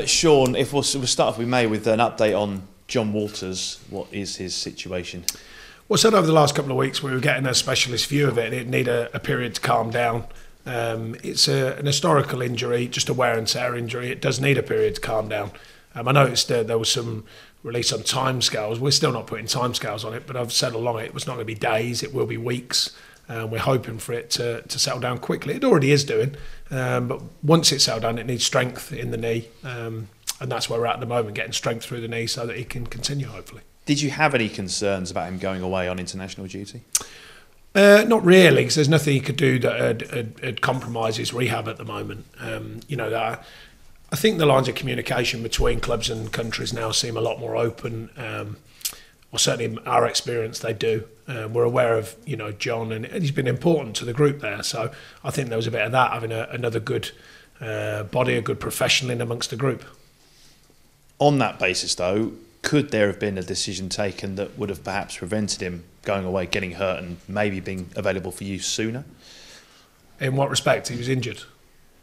Sean, if we'll start, if we may, with an update on John Walters. What is his situation? Well, said over the last couple of weeks, we were getting a specialist view of it. It'd need a period to calm down. It's an historical injury, just a wear and tear injury. It does need a period to calm down. I noticed there was some release on timescales. We're still not putting timescales on it, but I've said along it was not going to be days, it will be weeks. We're hoping for it to settle down quickly. It already is doing, but once it's settled down, it needs strength in the knee. And that's where we're at the moment, getting strength through the knee so that he can continue, hopefully. Did you have any concerns about him going away on international duty? Not really, because there's nothing he could do that compromise his rehab at the moment. I think the lines of communication between clubs and countries now seem a lot more open. Well, certainly in our experience, they do. We're aware of, John, and he's been important to the group there. So I think there was a bit of that, having another good body, a good professional in amongst the group. On that basis, though, could there have been a decision taken that would have perhaps prevented him going away, getting hurt, and maybe being available for you sooner? In what respect? He was injured.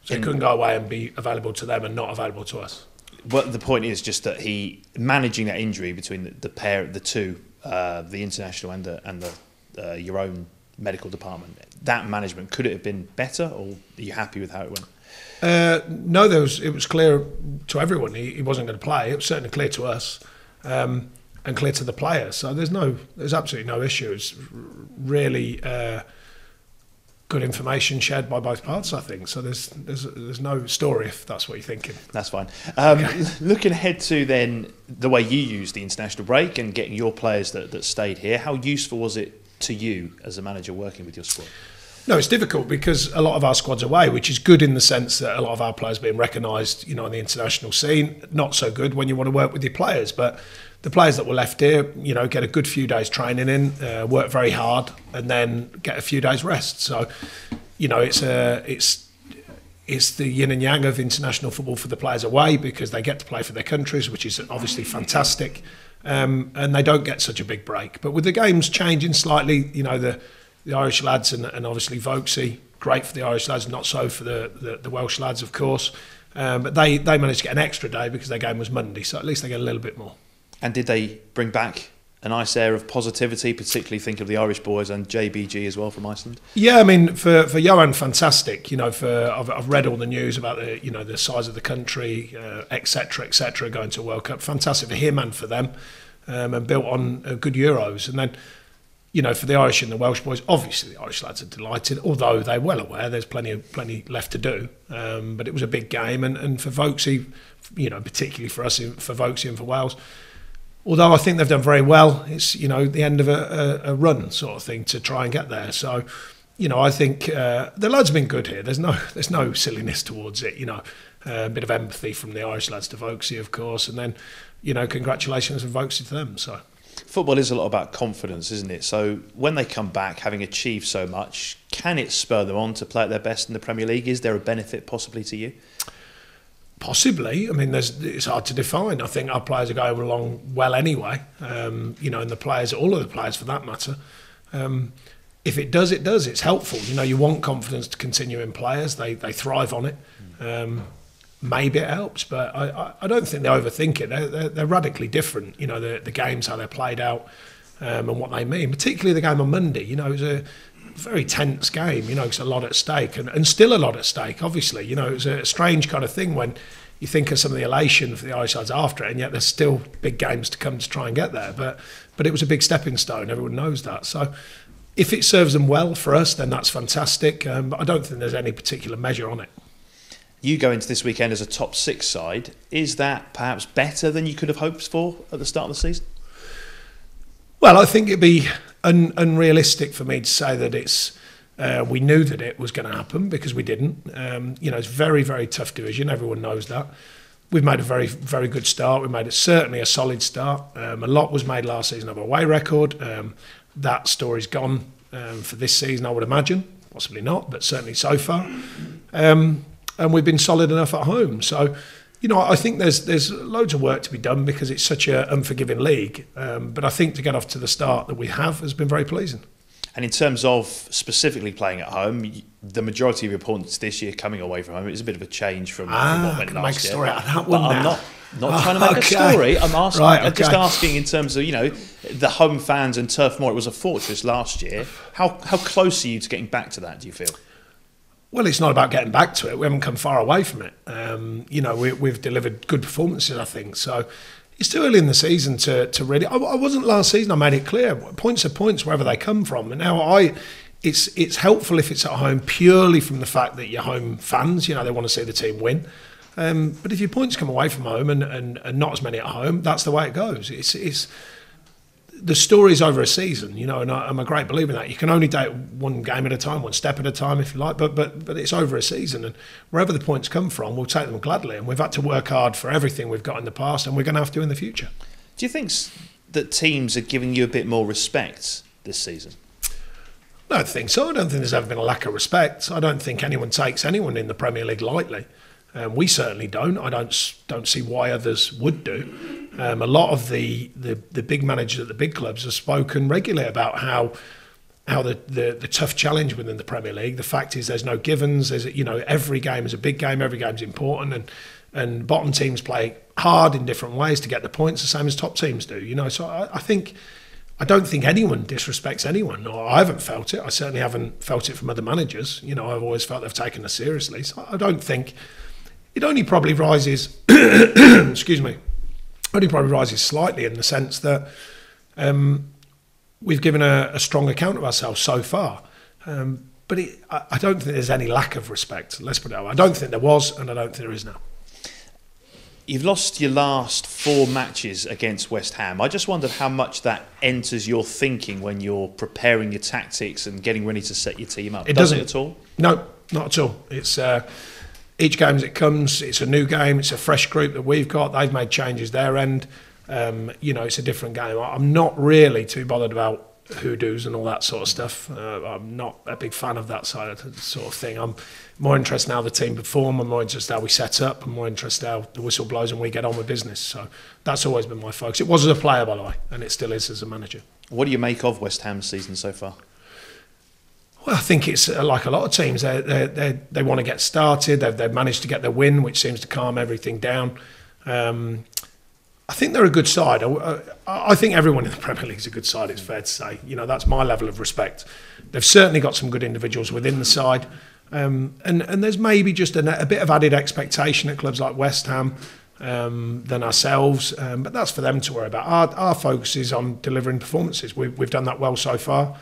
So he couldn't go away and be available to them and not available to us. Well, the point is just that he managing that injury between the two, the international and your own medical department. That management, could it have been better, or are you happy with how it went? No, it was clear to everyone he wasn't going to play. It was certainly clear to us, and clear to the players. So there's absolutely no issue. It's really good information shared by both parts, I think. So there's no story, if that's what you're thinking. That's fine. Okay. Looking ahead to then the way you used the international break and getting your players that stayed here, how useful was it to you as a manager working with your squad? No, it's difficult because a lot of our squad's away, which is good in the sense that a lot of our players are being recognised, on the international scene. Not so good when you want to work with your players, but the players that were left here, get a good few days training in, work very hard, and then get a few days rest. So, it's the yin and yang of international football for the players away, because they get to play for their countries, which is obviously fantastic, and they don't get such a big break. But with the games changing slightly, the Irish lads and obviously Vokesy, great for the Irish lads, not so for the Welsh lads, of course. But they managed to get an extra day because their game was Monday, so at least they get a little bit more. And did they bring back a nice air of positivity, particularly think of the Irish boys and JBG as well from Iceland? Yeah, I mean, for Johan, fantastic. I've read all the news about the size of the country, etc., going to a World Cup. Fantastic for him and for them, and built on good Euros. And then, for the Irish and the Welsh boys, obviously the Irish lads are delighted, although they're well aware there's plenty left to do. But it was a big game, and for Vokesy, particularly for us, for Vokesy and for Wales, although I think they've done very well, it's the end of a run sort of thing to try and get there. So, I think the lads have been good here. There's no silliness towards it. A bit of empathy from the Irish lads to Vokesy, of course, and then congratulations from Vokesy to them. So. Football is a lot about confidence, isn't it? So when they come back, having achieved so much, can it spur them on to play at their best in the Premier League? Is there a benefit possibly to you? Possibly. I mean, it's hard to define. I think our players are going along well anyway. And the players, all of the players for that matter. If it does, it does. It's helpful. You want confidence to continue in players. They thrive on it. Maybe it helps, but I don't think they overthink it. They're radically different. The games, how they're played out, and what they mean. Particularly the game on Monday. It was a very tense game. It's a lot at stake, and still a lot at stake. Obviously, it was a strange kind of thing when you think of some of the elation for the Irish sides after it, and yet there's still big games to come to try and get there. But it was a big stepping stone. Everyone knows that. So if it serves them well for us, then that's fantastic. But I don't think there's any particular measure on it. You go into this weekend as a top 6 side. Is that perhaps better than you could have hoped for at the start of the season? Well, I think it'd be unrealistic for me to say that it's. We knew that it was going to happen because we didn't. It's a very, very tough division. Everyone knows that. We've made a very, very good start. We made certainly a solid start. A lot was made last season of a away record. That story's gone for this season, I would imagine. Possibly not, but certainly so far. And we've been solid enough at home. So, I think there's loads of work to be done because it's such an unforgiving league. But I think to get off to the start that we have has been very pleasing. And in terms of specifically playing at home, the majority of your points this year coming away from home, it's a bit of a change from what went last year. Make a story out of that one now. I'm not trying to make a story. I'm asking. I'm just asking in terms of the home fans and Turf Moor. It was a fortress last year. How close are you to getting back to that? Do you feel? Well, it's not about getting back to it. We haven't come far away from it. We've delivered good performances, I think. So it's too early in the season to really. I wasn't last season. I made it clear. Points are points wherever they come from. And now it's helpful if it's at home purely from the fact that your home fans, they want to see the team win. But if your points come away from home and not as many at home, that's the way it goes. It's the story's over a season, and I'm a great believer in that. You can only take one game at a time, one step at a time, if you like. But it's over a season, and wherever the points come from, we'll take them gladly. And we've had to work hard for everything we've got in the past, and we're going to have to in the future. Do you think that teams are giving you a bit more respect this season? I don't think so. I don't think there's ever been a lack of respect. I don't think anyone takes anyone in the Premier League lightly. We certainly don't. I don't see why others would do. A lot of the big managers at the big clubs have spoken regularly about how the tough challenge within the Premier League. The fact is, there's no givens. There's every game is a big game. Every game's important, and bottom teams play hard in different ways to get the points, the same as top teams do. So I don't think anyone disrespects anyone, or I haven't felt it. I certainly haven't felt it from other managers. I've always felt they've taken us seriously. So I don't think. It only probably rises, excuse me, only probably rises slightly in the sense that we've given a strong account of ourselves so far. But I don't think there's any lack of respect. Let's put it that way. I don't think there was, and I don't think there is now. You've lost your last 4 matches against West Ham. I just wondered how much that enters your thinking when you're preparing your tactics and getting ready to set your team up. Does it at all? No, not at all. It's each game as it comes, it's a new game. It's a fresh group that we've got. They've made changes their end. It's a different game. I'm not really too bothered about hoodoos and all that sort of stuff. I'm not a big fan of that side of the sort of thing. I'm more interested in how the team perform. I'm more interested in how we set up. I'm more interested in how the whistle blows and we get on with business. So that's always been my focus. It was as a player, by the way, and it still is as a manager. What do you make of West Ham's season so far? Well, I think it's like a lot of teams. They want to get started. They've managed to get their win, which seems to calm everything down. I think they're a good side. I think everyone in the Premier League is a good side, it's fair to say. That's my level of respect. They've certainly got some good individuals within the side. And there's maybe just a bit of added expectation at clubs like West Ham than ourselves. But that's for them to worry about. Our focus is on delivering performances. We've done that well so far.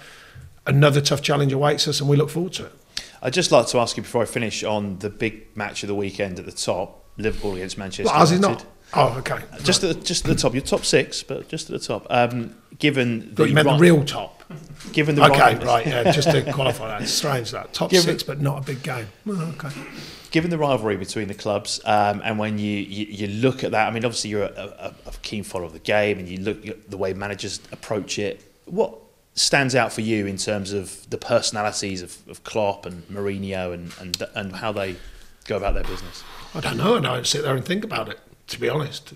Another tough challenge awaits us, and we look forward to it. I'd just like to ask you before I finish on the big match of the weekend at the top, Liverpool against Manchester United. As is not. Oh, okay. Just at the top. You're top 6, but just at the top. Given the the real top. Given the right, yeah. Just to qualify that, it's strange that top 6, but not a big game. Oh, okay. Given the rivalry between the clubs, and when you look at that, I mean, obviously you're a keen follower of the game, and you look at the way managers approach it. What stands out for you in terms of the personalities of Klopp and Mourinho and how they go about their business? I don't know. I don't sit there and think about it, to be honest.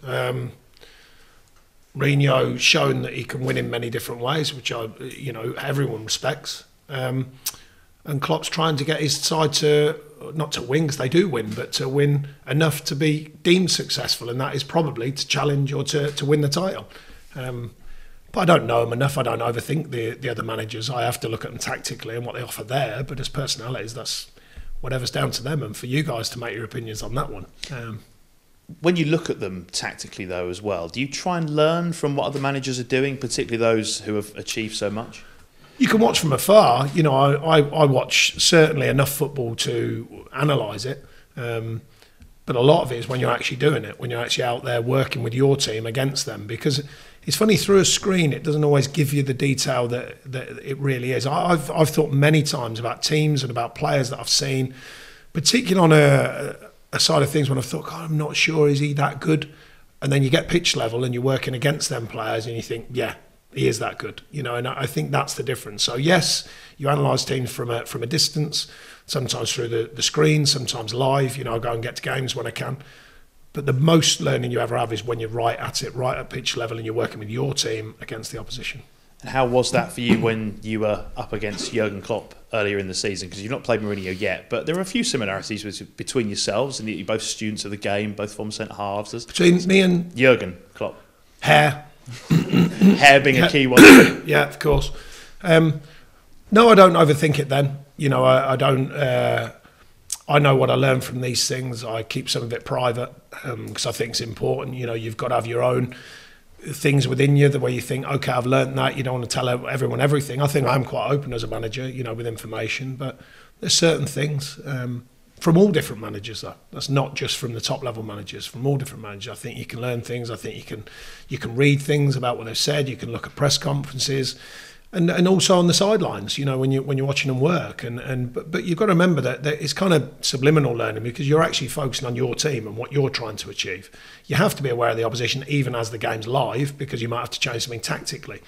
Mourinho's shown that he can win in many different ways, which everyone respects. And Klopp's trying to get his side to, not to win, because they do win, but to win enough to be deemed successful, and that is probably to challenge or to win the title. But I don't know them enough. I don't overthink the other managers. I have to look at them tactically and what they offer there. But as personalities, that's whatever's down to them, and for you guys to make your opinions on that one. When you look at them tactically, though, as well, do you try and learn from what other managers are doing, particularly those who have achieved so much? You can watch from afar. I watch certainly enough football to analyse it. But a lot of it is when you're actually doing it, when you're actually out there working with your team against them. Because it's funny, through a screen, it doesn't always give you the detail that it really is. I've thought many times about teams and about players that I've seen, particularly on a side of things when I've thought, God, I'm not sure, is he that good? And then you get pitch level and you're working against them players and you think, yeah, he is that good. And I think that's the difference. So yes, you analyse teams from a distance, sometimes through the screen, sometimes live. I go and get to games when I can. But the most learning you ever have is when you're right at pitch level and you're working with your team against the opposition. And how was that for you when you were up against Jurgen Klopp earlier in the season? Because you've not played Mourinho yet, but there are a few similarities between yourselves, and you're both students of the game, both former centre halves. Between me and Jurgen Klopp. Hair. Hair being a key one. Yeah, of course. No, I don't overthink it then. You know, I don't... I know what I learn from these things. I keep some of it private because I think it's important. You know, you've got to have your own things within you, the way you think, okay, I've learnt that. You don't want to tell everyone everything. I think I'm quite open as a manager, you know, with information. But there's certain things from all different managers, though. That's not just from the top level managers. From all different managers, I think you can learn things. I think you can read things about what they've said. You can look at press conferences. And also on the sidelines, you know, when you're watching them work, but you've got to remember that it's kind of subliminal learning because you're actually focusing on your team and what you're trying to achieve. You have to be aware of the opposition even as the game's live because you might have to change something tactically,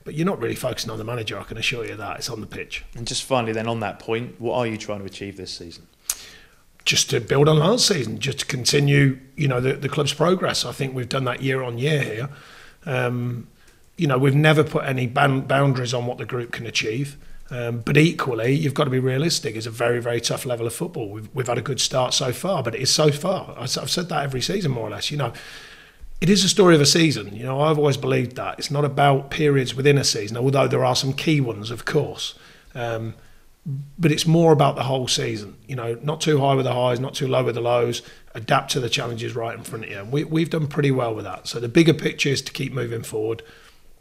but you're not really focusing on the manager. I can assure you that it's on the pitch. And just finally, then on that point, what are you trying to achieve this season? Just to build on last season, just to continue, you know, the club's progress. I think we've done that year on year here. You know, we've never put any boundaries on what the group can achieve. But equally, you've got to be realistic. It's a very, very tough level of football. We've had a good start so far, but it is so far. I've said that every season, more or less. You know, it is a story of a season. You know, I've always believed that. It's not about periods within a season, although there are some key ones, of course. But it's more about the whole season. You know, not too high with the highs, not too low with the lows. Adapt to the challenges right in front of you. We've done pretty well with that. So the bigger picture is to keep moving forward.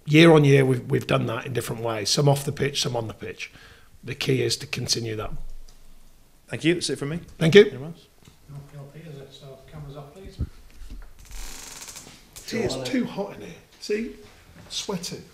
Year on year, we've done that in different ways. Some off the pitch, some on the pitch. The key is to continue that. Thank you. That's it from me. Thank you. So cameras up, please. See, it's too hot in here. See, sweating.